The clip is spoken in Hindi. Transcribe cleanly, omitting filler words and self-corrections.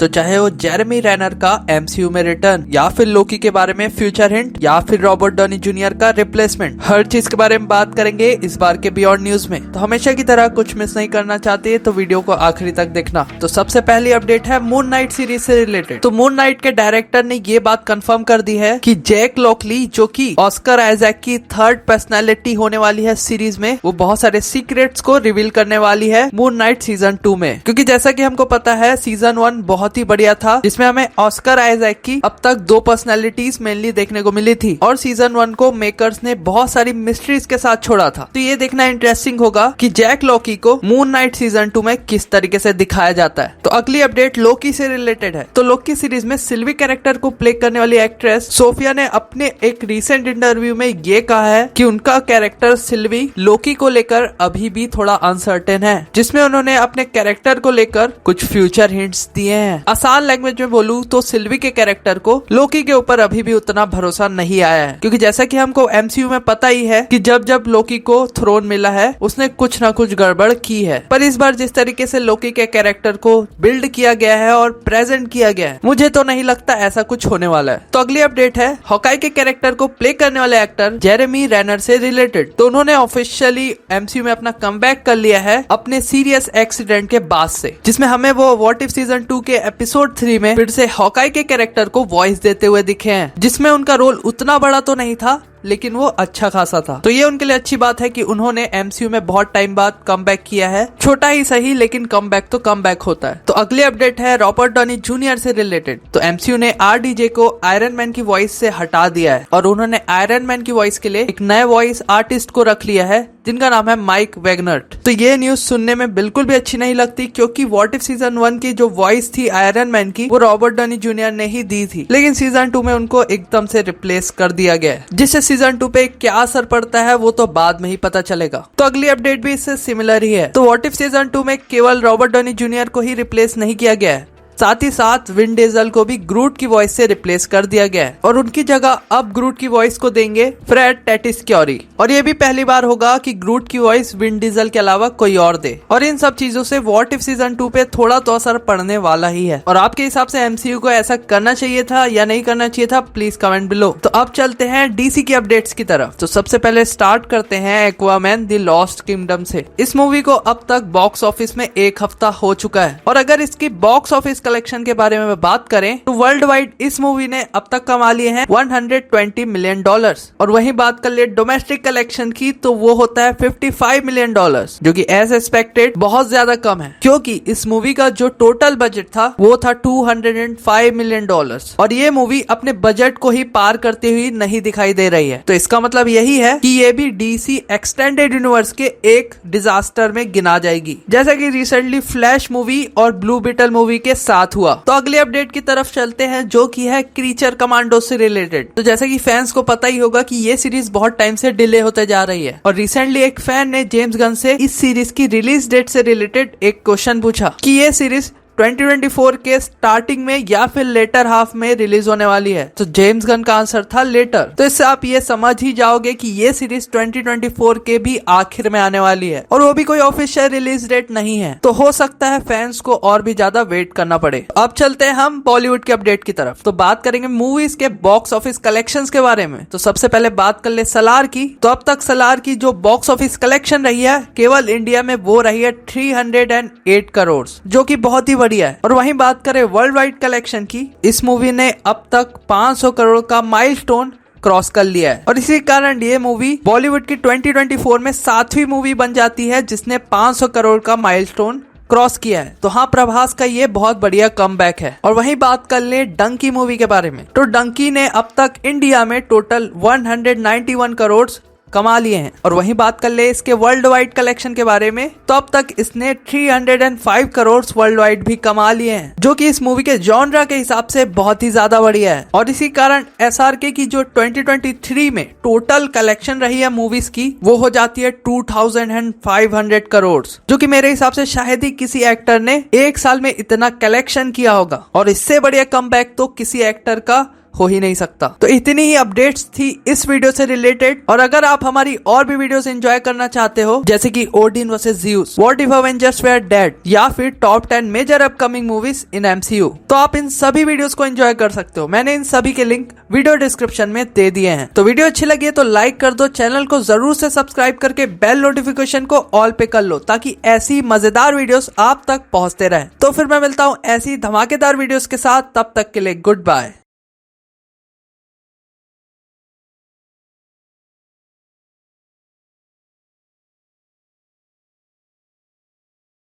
तो चाहे वो जेरेमी रेनर का एमसीयू में रिटर्न, या फिर लोकी के बारे में फ्यूचर हिंट, या फिर रॉबर्ट डॉनी जूनियर का रिप्लेसमेंट, हर चीज के बारे में बात करेंगे इस बार के बियॉन्ड न्यूज में। तो हमेशा की तरह कुछ मिस नहीं करना चाहते तो वीडियो को आखिरी तक देखना। तो सबसे पहली अपडेट है मून नाइट सीरीज से रिलेटेड। तो मून नाइट के डायरेक्टर ने ये बात कंफर्म कर दी है कि जैक लॉकली, जो कि ऑस्कर आइजैक की थर्ड पर्सनैलिटी होने वाली है सीरीज में, वो बहुत सारे सीक्रेट्स को रिवील करने वाली है मून नाइट सीजन 2 में। क्योंकि जैसा कि हमको पता है सीजन 1 बहुत ही बढ़िया था, जिसमें हमें ऑस्कर आइजैक की अब तक 2 पर्सनैलिटीज मेनली देखने को मिली थी, और सीजन 1 को मेकर्स ने बहुत सारी मिस्ट्रीज के साथ छोड़ा था। तो ये देखना इंटरेस्टिंग होगा कि जैक लॉकी को मून नाइट सीजन 2 में किस तरीके से दिखाया जाता है। तो अगली अपडेट लोकी से रिलेटेड है। तो लोकी सीरीज में सिल्वी कैरेक्टर को प्ले करने वाली एक्ट्रेस सोफिया ने अपने एक रिसेंट इंटरव्यू में ये कहा है कि उनका कैरेक्टर सिल्वी लोकी को लेकर अभी भी थोड़ा अनसर्टेन है, जिसमें उन्होंने अपने कैरेक्टर को लेकर कुछ फ्यूचर हिंट्स दिए हैं। आसान लैंग्वेज में बोलूं तो सिल्वी के कैरेक्टर को लोकी के ऊपर अभी भी उतना भरोसा नहीं आया है, क्योंकि जैसा कि हमको एमसीयू में पता ही है कि जब जब लोकी को थ्रोन मिला है उसने कुछ ना कुछ गड़बड़ की है। पर इस बार जिस तरीके से लोकी के कैरेक्टर को बिल्ड किया गया है और प्रेजेंट किया गया है, मुझे तो नहीं लगता ऐसा कुछ होने वाला है। तो अगली अपडेट है हॉकाई के कैरेक्टर को प्ले करने वाले एक्टर जेरेमी रेनर से रिलेटेड। तो उन्होंने ऑफिशियली एमसीयू में अपना कमबैक कर लिया है अपने सीरियस एक्सीडेंट के बाद से, जिसमें हमें वो व्हाट इफ सीजन 2 के एपिसोड 3 में फिर से हॉकाई के कैरेक्टर को वॉइस देते हुए दिखे हैं, जिसमें उनका रोल उतना बड़ा तो नहीं था लेकिन वो अच्छा खासा था। तो ये उनके लिए अच्छी बात है कि उन्होंने एमसीयू में बहुत टाइम बाद कमबैक किया है, छोटा ही सही लेकिन कमबैक तो कमबैक होता है। तो अगली अपडेट है रॉबर्ट डॉनी जूनियर से रिलेटेड। तो एमसीयू ने आरडीजे को आयरन मैन की वॉइस से हटा दिया है और उन्होंने आयरन मैन की वॉइस के लिए एक नए वॉइस आर्टिस्ट को रख लिया है, जिनका नाम है माइक वैगनर्ट। तो ये न्यूज सुनने में बिल्कुल भी अच्छी नहीं लगती, क्योंकि व्हाट इफ सीजन 1 की जो वॉइस थी आयरन मैन की, वो रॉबर्ट डॉनी जूनियर ने ही दी थी, लेकिन सीजन 2 में उनको एकदम से रिप्लेस कर दिया गया है, जिससे सीजन 2 पे क्या असर पड़ता है वो तो बाद में ही पता चलेगा। तो अगली अपडेट भी इससे सिमिलर ही है। तो व्हाट इफ सीजन 2 में केवल रॉबर्ट डॉनी जूनियर को ही रिप्लेस नहीं किया गया है, साथ ही साथ विन डीजल को भी ग्रूट की वॉइस से रिप्लेस कर दिया गया है, और उनकी जगह अब ग्रूट की वॉइस को देंगे फ्रेड टेटिस्क्योरी। और ये भी पहली बार होगा कि ग्रूट की वॉइस विन डीजल के अलावा कोई और दे। और इन सब चीजों से व्हाट इफ सीजन 2 पे थोड़ा तो असर पड़ने वाला ही है। और आपके हिसाब से एमसीयू को ऐसा करना चाहिए था या नहीं करना चाहिए था, प्लीज कमेंट बिलो। तो अब चलते हैं डीसी की अपडेट्स की तरफ। तो सबसे पहले स्टार्ट करते हैं एक्वामैन द लॉस्ट किंगडम से। इस मूवी को अब तक बॉक्स ऑफिस में 1 हफ्ता हो चुका है, और अगर इसकी बॉक्स ऑफिस कलेक्शन के बारे में बात करें तो वर्ल्ड वाइड इस मूवी ने अब तक कमा लिए हैं $120 मिलियन। और वहीं बात कर ले डोमेस्टिक कलेक्शन की, तो वो होता है $55 मिलियन, जो कि एज एक्सपेक्टेड बहुत ज्यादा कम है, क्योंकि इस मूवी का जो टोटल बजट था वो था $205 मिलियन। और ये मूवी अपने बजट को ही पार करते हुए नहीं दिखाई दे रही है। तो इसका मतलब यही है कि ये भी डीसी एक्सटेंडेड यूनिवर्स के एक डिजास्टर में गिना जाएगी, जैसा कि रिसेंटली फ्लैश मूवी और ब्लू बीटल मूवी के साथ हुआ। तो अगले अपडेट की तरफ चलते हैं, जो कि है क्रीचर कमांडो से रिलेटेड। तो जैसे कि फैंस को पता ही होगा कि ये सीरीज बहुत टाइम से डिले होते जा रही है, और रिसेंटली एक फैन ने जेम्स गन से इस सीरीज की रिलीज डेट से रिलेटेड एक क्वेश्चन पूछा कि ये सीरीज 2024 के स्टार्टिंग में या फिर लेटर हाफ में रिलीज होने वाली है। तो जेम्स गन का आंसर था लेटर। तो इससे आप ये समझ ही जाओगे कि ये सीरीज 2024 के भी आखिर में आने वाली है, और वो भी कोई ऑफिशियल रिलीज डेट नहीं है। तो हो सकता है फैंस को और भी ज्यादा वेट करना पड़े। अब चलते हैं हम बॉलीवुड के अपडेट की तरफ। तो बात करेंगे मूवीज के बॉक्स ऑफिस कलेक्शंस के बारे में। तो सबसे पहले बात कर ले सलार की। तो अब तक सलार की जो बॉक्स ऑफिस कलेक्शन रही है केवल इंडिया में, वो रही है 308 करोड़, जो की बहुत ही बढ़िया है। और वहीं बात करें वर्ल्ड वाइड कलेक्शन की, इस मूवी ने अब तक 500 करोड़ का माइलस्टोन क्रॉस कर लिया है, और इसी कारण ये मूवी बॉलीवुड की 2024 में 7वीं मूवी बन जाती है जिसने 500 करोड़ का माइलस्टोन क्रॉस किया है। तो हाँ, प्रभास का ये बहुत बढ़िया कमबैक है। और वहीं बात कर ले डंकी मूवी के बारे में। तो डंकी ने अब तक इंडिया में टोटल 191 करोड़ कमा लिए हैं। और वहीं बात कर ले इसके वर्ल्ड वाइड कलेक्शन के बारे में, तो अब तक इसने 305 करोड़ वर्ल्ड वाइड भी कमा लिए हैं, जो कि इस मूवी के जॉनरा के हिसाब से बहुत ही ज्यादा बढ़िया है। और इसी कारण एसआरके की जो 2023 में टोटल कलेक्शन रही है मूवीज की, वो हो जाती है 2500 करोड़, जो कि मेरे हिसाब से शायद ही किसी एक्टर ने एक साल में इतना कलेक्शन किया होगा। और इससे बढ़िया कमबैक तो किसी एक्टर का हो ही नहीं सकता। तो इतनी ही अपडेट्स थी इस वीडियो से रिलेटेड, और अगर आप हमारी और भी वीडियोस एंजॉय करना चाहते हो जैसे कि Odin versus Zeus, what if Avengers were dead, या फिर top 10 major upcoming movies in MCU, तो आप इन सभी वीडियोस को एंजॉय कर सकते हो। मैंने इन सभी के लिंक वीडियो डिस्क्रिप्शन में दे दिए हैं। तो वीडियो अच्छी लगी है तो लाइक कर दो, चैनल को जरूर से सब्सक्राइब करके बेल नोटिफिकेशन को ऑल पे कर लो ताकि ऐसी मजेदार वीडियोस आप तक पहुंचते रहें। तो फिर मैं मिलता हूं ऐसी धमाकेदार वीडियोस के साथ, तब तक के लिए गुड बाय।